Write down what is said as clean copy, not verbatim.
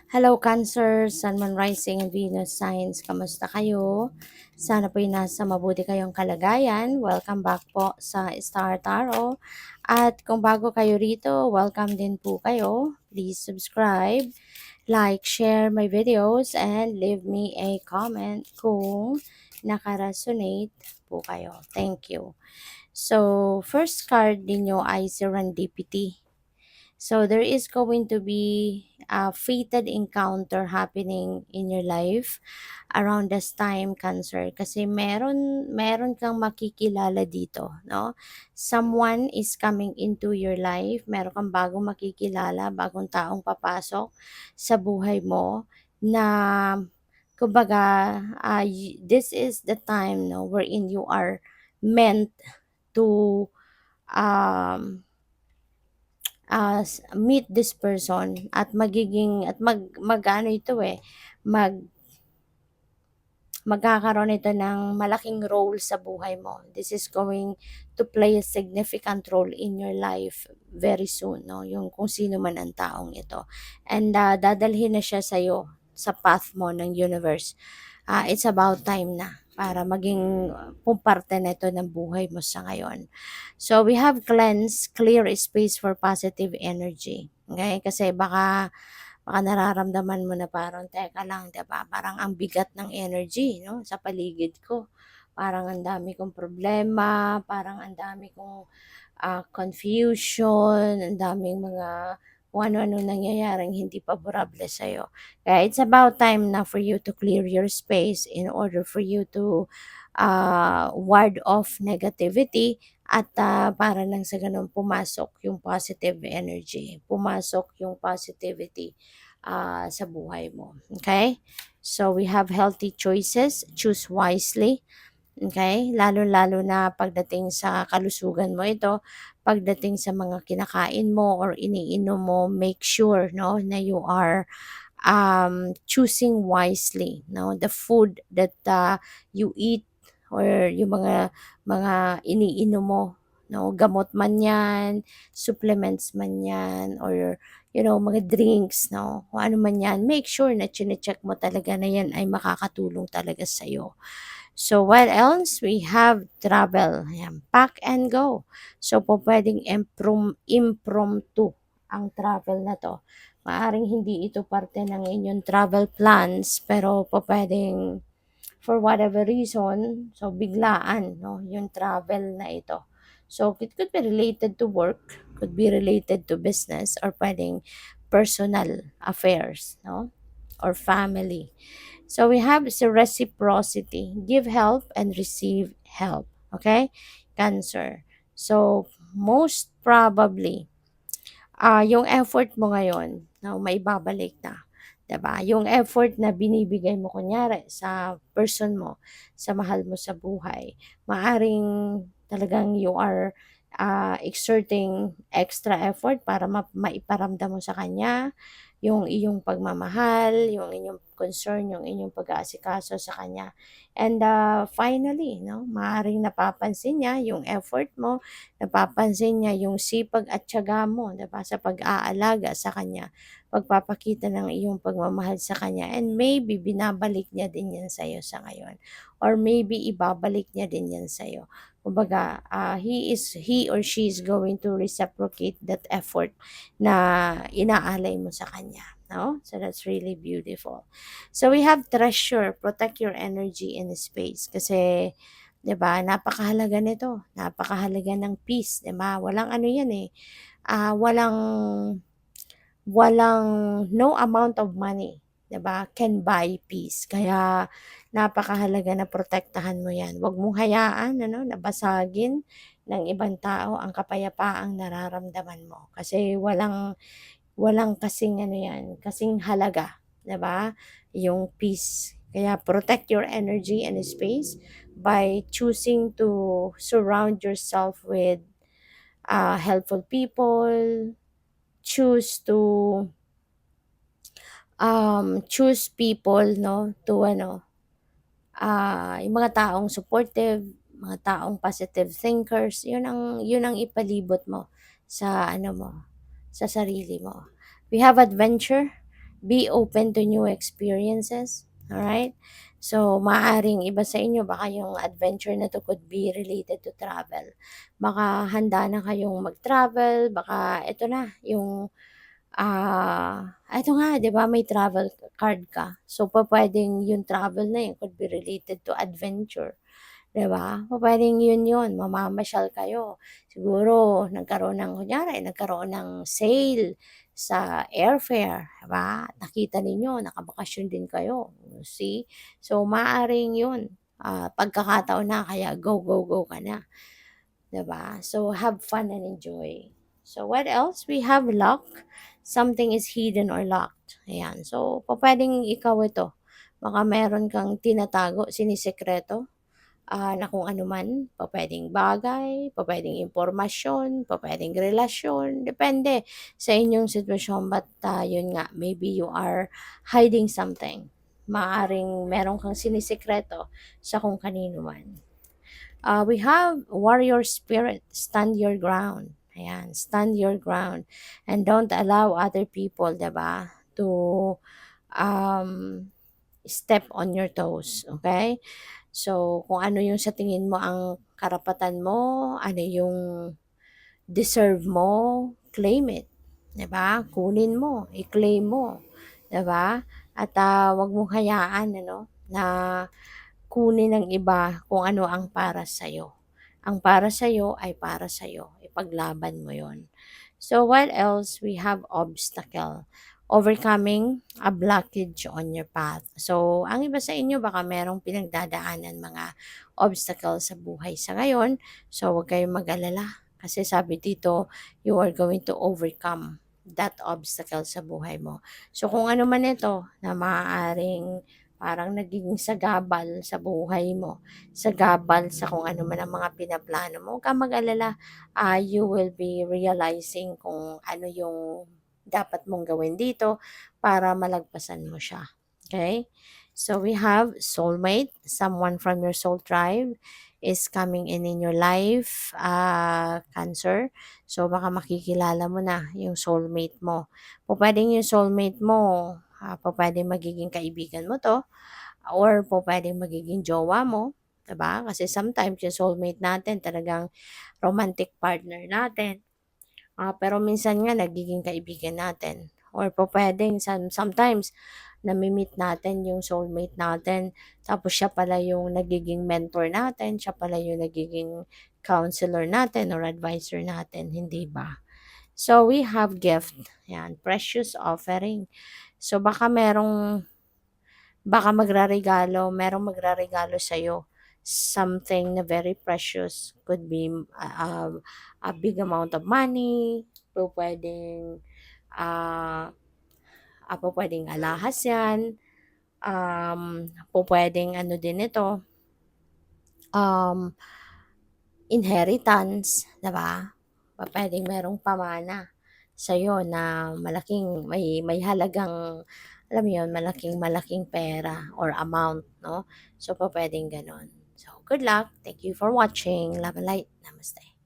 Hello Cancer, Sun, Moon, Rising, and Venus signs. Kamusta kayo? Sana po'y nasa mabuti kayong kalagayan. Welcome back po sa Star Tarot. At kung bago kayo rito, welcome din po kayo. Please subscribe, like, share my videos, and leave me a comment kung nakaresonate po kayo. Thank you. So, first card ninyo ay Serendipity. So there is going to be a fated encounter happening in your life around this time, Cancer, kasi meron kang makikilala dito, no? Someone is coming into your life, meron kang bagong makikilala, bagong taong papasok sa buhay mo na kumbaga this is the time, no, wherein you are meant to um meet this person at magiging at mag-ano ito magkakaroon ito ng malaking role sa buhay mo. This is going to play a significant role in your life very soon, no? Yung kung sino man ang taong ito. And dadalhin na siya sa'yo sa path mo ng universe. It's about time na para maging parte na ito ng buhay mo sa ngayon. So we have cleanse, clear space for positive energy. Okay? Kasi baka nararamdaman mo na parang, teka lang, 'di ba? Parang ang bigat ng energy, no, sa paligid ko. Parang ang dami kong problema, parang ang dami kong confusion, ang daming mga kung ano-ano nangyayaring hindi paborable sa'yo. Kaya it's about time na for you to clear your space in order for you to ward off negativity at para nang sa ganun pumasok yung positive energy, pumasok yung positivity sa buhay mo. Okay? So we have healthy choices, choose wisely. Okay? Lalo-lalo na pagdating sa kalusugan mo ito, pagdating sa mga kinakain mo or iniinom mo, make sure, no, na you are choosing wisely, no, the food that you eat or yung mga iniinom mo, no, gamot man yan, supplements man yan, or mga drinks, no, kung ano man yan, make sure na chine-check mo talaga na yan ay makakatulong talaga sa'yo. So, what else? We have travel. Ayan, pack and go. So, po pwedeng impromptu ang travel na to. Maaring hindi ito parte ng inyong travel plans, pero po pwedeng for whatever reason, so biglaan, no, yung travel na ito. So, it could be related to work, could be related to business, or pwedeng personal affairs, no, or family. So we have the reciprocity. Give help and receive help. Okay? Cancer. So most probably, yung effort mo ngayon, no, maibabalik na. 'Di ba? Yung effort na binibigay mo kunyari sa person mo, sa mahal mo sa buhay, maaring talagang you are exerting extra effort para maiparamdam mo sa kanya yung iyong pagmamahal, yung inyong concern, yung inyong pag-aasikaso sa kanya. And finally, no, maaaring napapansin niya yung effort mo, napapansin niya yung sipag at tiyaga mo, 'di ba, sa pag-aalaga sa kanya, pagpapakita ng iyong pagmamahal sa kanya, and maybe binabalik niya din 'yan sa iyo sa ngayon, or maybe ibabalik niya din 'yan sa iyo. Kumbaga, he or she is going to reciprocate that effort na inaalay mo sa kanya, no? So that's really beautiful. So we have treasure, protect your energy and space kasi 'di ba? Napakahalaga nito. Napakahalaga ng peace, 'di ba? Walang ano 'yan eh. Walang walang no amount of money, 'di ba, can buy peace. Kaya napakahalaga na protektahan mo 'yan. Huwag mong hayaan ano, na basagin ng ibang tao ang kapayapaang nararamdaman mo. Kasi walang walang kasing ano 'yan, kasing halaga, 'di ba, yung peace. Kaya protect your energy and space by choosing to surround yourself with helpful people, choose to choose people, no, to ano, yung mga taong supportive, mga taong positive thinkers, yun ang ipalibot mo sa ano mo, sa sarili mo. We have adventure, Be open to new experiences. Alright? So, maaring iba sa inyo, baka yung adventure na to could be related to travel. Baka handa na kayong mag-travel, baka ito na, yung eto nga 'di ba may travel card ka. So, pupuwedeng yung travel na yun could be related to adventure, 'di ba? Pupuwedeng yun, mamamasyal kayo. Siguro nagkaroon ng sale sa airfare, 'di ba? Nakita ninyo nakabakasyon din kayo, see? So, maaaring yun, pagkakataon na kaya go, go, go ka na. 'Di ba? So, have fun and enjoy. So, what else? We have luck. Something is hidden or locked. Ayan. So, pupuwedeng ikaw ito. Baka meron kang tinatago, sinisekreto, na kung ano man. Pupuwedeng bagay, pupuwedeng impormasyon, pupuwedeng relasyon, depende sa inyong sitwasyon. But, yun nga, maybe you are hiding something. Maaring meron kang sinisekreto sa kung kanino man. We have warrior spirit, stand your ground. Ayan, stand your ground. And don't allow other people, 'di ba, to um, step on your toes. Okay? So, kung ano yung sa tingin mo ang karapatan mo, ano yung deserve mo, claim it. 'Di ba? Kunin mo, i-claim mo. 'Di ba? At wag mong hayaan ano, na kunin ng iba kung ano ang para sa'yo. Ang para sa'yo ay para sa'yo, ipaglaban mo yon. So what else? We have obstacle. Overcoming a blockage on your path. So, ang iba sa inyo baka merong pinagdadaanan mga obstacle sa buhay sa ngayon. So, huwag kayong mag-alala. Kasi sabi dito, you are going to overcome that obstacle sa buhay mo. So, kung ano man ito na maaaring parang nagiging sagabal sa buhay mo, sagabal sa kung ano man ang mga pinaplano mo, huwag kang mag-alala. You will be realizing kung ano yung dapat mong gawin dito para malagpasan mo siya. Okay? So we have soulmate, someone from your soul tribe is coming in your life, Cancer. So baka makikilala mo na yung soulmate mo. Pwedeng yung soulmate mo, pwedeng magiging kaibigan mo to, or pwedeng magiging jowa mo, 'di ba? Kasi sometimes yung soulmate natin talagang romantic partner natin. Pero minsan nga nagiging kaibigan natin, or pupuwedeng sometimes nami-meet natin yung soulmate natin, tapos siya pala yung nagiging mentor natin, siya pala yung nagiging counselor natin or advisor natin, hindi ba? So, we have gift, yan, precious offering. So, merong magraregalo sa'yo, something na very precious. Could be a big amount of money, pupuwedeng, ah, pupuwedeng alahas 'yan, pupuwedeng ano din ito, um, inheritance, 'di ba? Pupuwedeng merong pamana sa'yo na may halagang, alam mo 'yun, malaking pera or amount 'no. So, pupuwedeng gano'n. So, good luck. Thank you for watching. Love and light. Namaste.